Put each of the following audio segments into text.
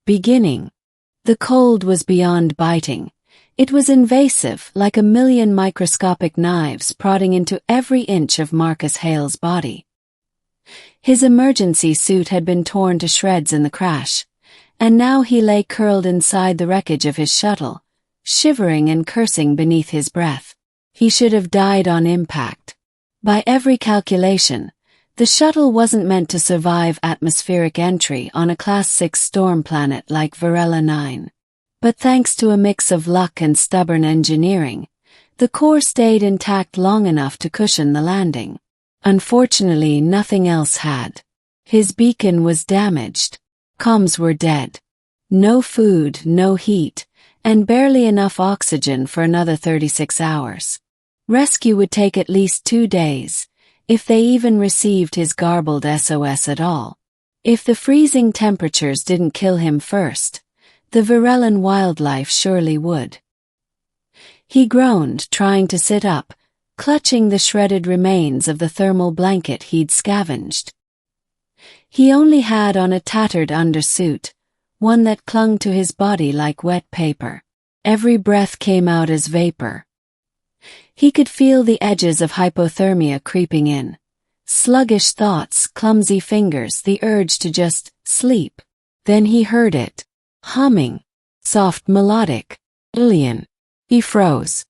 Beginning. The cold was beyond biting. It was invasive, like a million microscopic knives prodding into every inch of Marcus Hale's body. His emergency suit had been torn to shreds in the crash, and now he lay curled inside the wreckage of his shuttle, shivering and cursing beneath his breath. He should have died on impact. By every calculation, the shuttle wasn't meant to survive atmospheric entry on a Class 6 storm planet like Varela 9. But thanks to a mix of luck and stubborn engineering, the core stayed intact long enough to cushion the landing. Unfortunately, nothing else had. His beacon was damaged. Comms were dead. No food, no heat, and barely enough oxygen for another 36 hours. Rescue would take at least 2 days, if they even received his garbled SOS at all. If the freezing temperatures didn't kill him first, the Varellan wildlife surely would. He groaned, trying to sit up, clutching the shredded remains of the thermal blanket he'd scavenged. He only had on a tattered undersuit, one that clung to his body like wet paper. Every breath came out as vapor. He could feel the edges of hypothermia creeping in. Sluggish thoughts, clumsy fingers, the urge to just sleep. Then he heard it. Humming. Soft, melodic. Alien. He froze.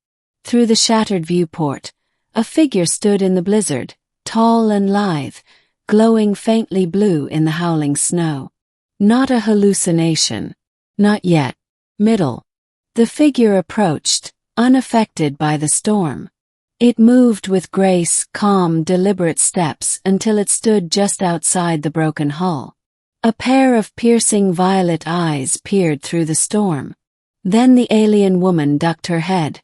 Through the shattered viewport, a figure stood in the blizzard, tall and lithe, glowing faintly blue in the howling snow. Not a hallucination. Not yet. Middle. The figure approached, unaffected by the storm. It moved with grace, calm, deliberate steps until it stood just outside the broken hull. A pair of piercing violet eyes peered through the storm. Then the alien woman ducked her head,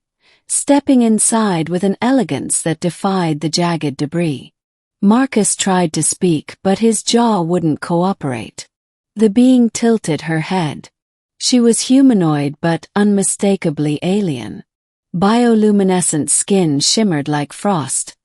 stepping inside with an elegance that defied the jagged debris. Marcus tried to speak, but his jaw wouldn't cooperate. The being tilted her head. She was humanoid but unmistakably alien. Bioluminescent skin shimmered like frost,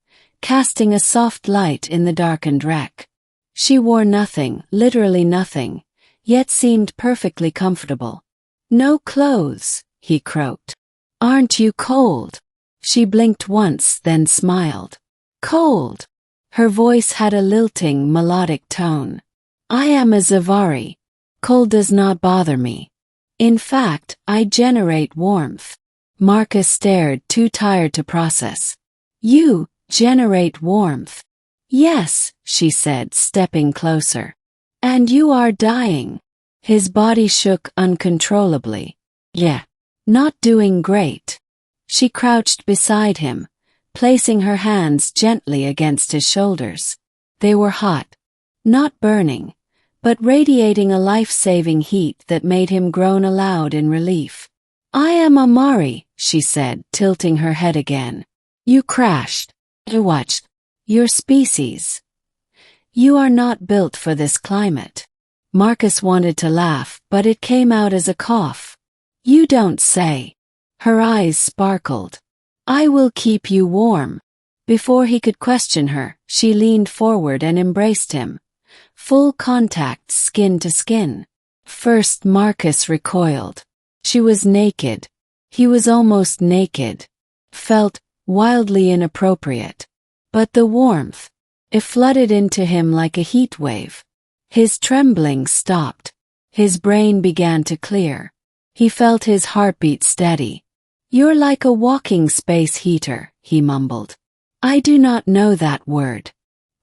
casting a soft light in the darkened wreck. She wore nothing, literally nothing, yet seemed perfectly comfortable. "No clothes," he croaked. "Aren't you cold?" She blinked once, then smiled. "Cold." Her voice had a lilting, melodic tone. "I am a Zavari. Cold does not bother me. In fact, I generate warmth." Marcus stared, too tired to process. "You generate warmth?" "Yes," she said, stepping closer. "And you are dying." His body shook uncontrollably. "Yeah. Not doing great." She crouched beside him, placing her hands gently against his shoulders. They were hot. Not burning, but radiating a life-saving heat that made him groan aloud in relief. "I am Amari," she said, tilting her head again. "You crashed. I watched. Your species. You are not built for this climate." Marcus wanted to laugh, but it came out as a cough. "You don't say." Her eyes sparkled. "I will keep you warm." Before he could question her, she leaned forward and embraced him. Full contact, skin to skin. First, Marcus recoiled. She was naked. He was almost naked. Felt wildly inappropriate. But the warmth, it flooded into him like a heat wave. His trembling stopped. His brain began to clear. He felt his heartbeat steady. "You're like a walking space heater," he mumbled. "I do not know that word,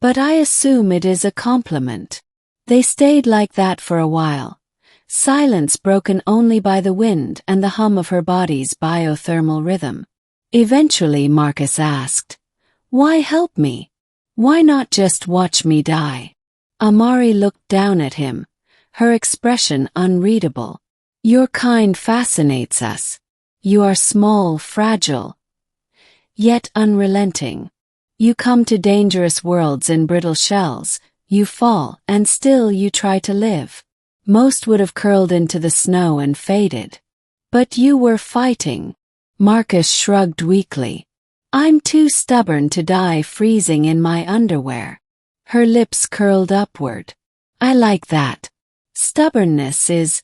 but I assume it is a compliment." They stayed like that for a while, silence broken only by the wind and the hum of her body's biothermal rhythm. Eventually Marcus asked, "Why help me? Why not just watch me die?" Amari looked down at him, her expression unreadable. "Your kind fascinates us. You are small, fragile, yet unrelenting. You come to dangerous worlds in brittle shells, you fall, and still you try to live. Most would have curled into the snow and faded. But you were fighting." Marcus shrugged weakly. "I'm too stubborn to die freezing in my underwear." Her lips curled upward. "I like that. Stubbornness is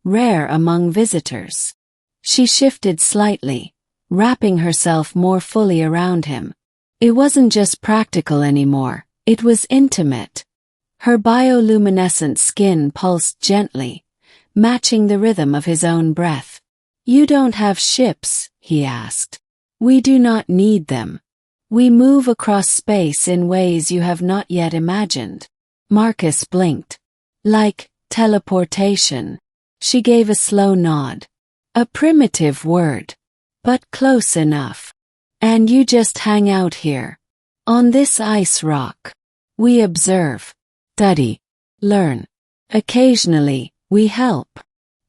rare among visitors. She shifted slightly, wrapping herself more fully around him. It wasn't just practical anymore, it was intimate. Her bioluminescent skin pulsed gently, matching the rhythm of his own breath. "You don't have ships?" he asked. "We do not need them. We move across space in ways you have not yet imagined." Marcus blinked. "Like teleportation." She gave a slow nod. "A primitive word, but close enough. And you just hang out here, on this ice rock. We observe, study, learn. Occasionally, we help.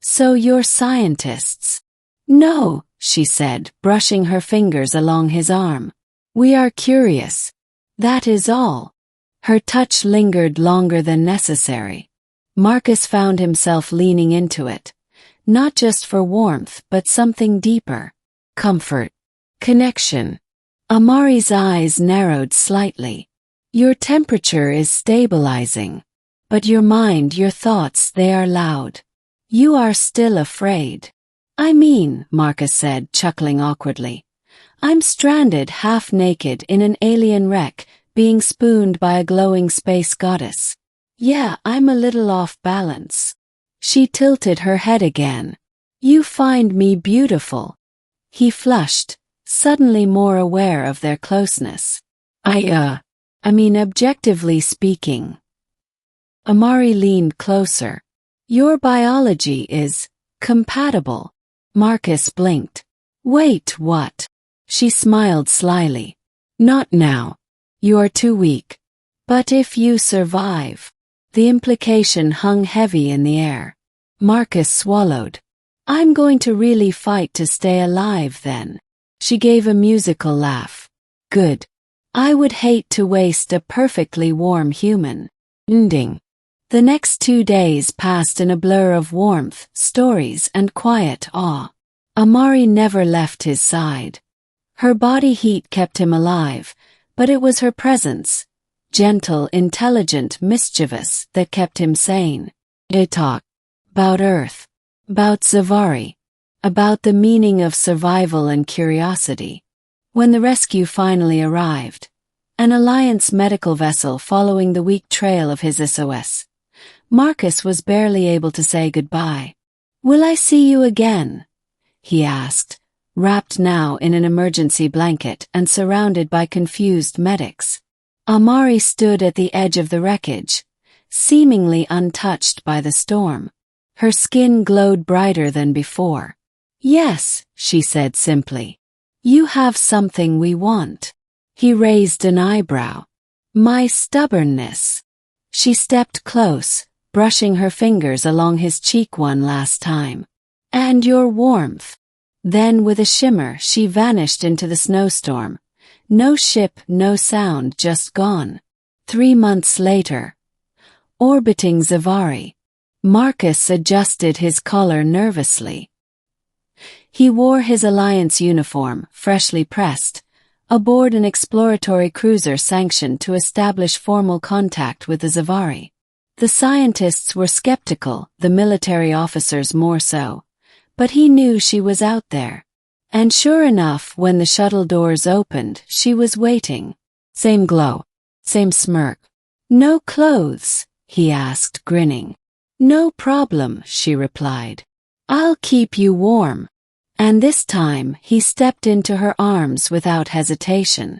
So you're scientists?" "No," she said, brushing her fingers along his arm. "We are curious. That is all." Her touch lingered longer than necessary. Marcus found himself leaning into it, not just for warmth but something deeper. Comfort. Connection. Amari's eyes narrowed slightly. "Your temperature is stabilizing. But your mind, your thoughts, they are loud. You are still afraid." "I mean," Marcus said, chuckling awkwardly, "I'm stranded half-naked in an alien wreck, being spooned by a glowing space goddess. Yeah, I'm a little off balance." She tilted her head again. "You find me beautiful." He flushed, suddenly more aware of their closeness. I mean objectively speaking." Amari leaned closer. "Your biology is compatible." Marcus blinked. "Wait, what?" She smiled slyly. "Not now. You are too weak. But if you survive." The implication hung heavy in the air. Marcus swallowed. "I'm going to really fight to stay alive then." She gave a musical laugh. "Good. I would hate to waste a perfectly warm human." Ending. The next 2 days passed in a blur of warmth, stories, and quiet awe. Amari never left his side. Her body heat kept him alive, but it was her presence, gentle, intelligent, mischievous, that kept him sane. They talked about Earth, about Zavari, about the meaning of survival and curiosity. When the rescue finally arrived, an Alliance medical vessel following the weak trail of his SOS, Marcus was barely able to say goodbye. "Will I see you again?" he asked, wrapped now in an emergency blanket and surrounded by confused medics. Amari stood at the edge of the wreckage, seemingly untouched by the storm. Her skin glowed brighter than before. "Yes," she said simply. "You have something we want." He raised an eyebrow. "My stubbornness." She stepped close, brushing her fingers along his cheek one last time. "And your warmth." Then with a shimmer she vanished into the snowstorm. No ship, no sound, just gone. 3 months later. Orbiting Zavari. Marcus adjusted his collar nervously. He wore his Alliance uniform, freshly pressed, aboard an exploratory cruiser sanctioned to establish formal contact with the Zavari. The scientists were skeptical, the military officers more so. But he knew she was out there. And sure enough, when the shuttle doors opened, she was waiting. Same glow. Same smirk. "No clothes?" he asked, grinning. "No problem," she replied. "I'll keep you warm." And this time, he stepped into her arms without hesitation.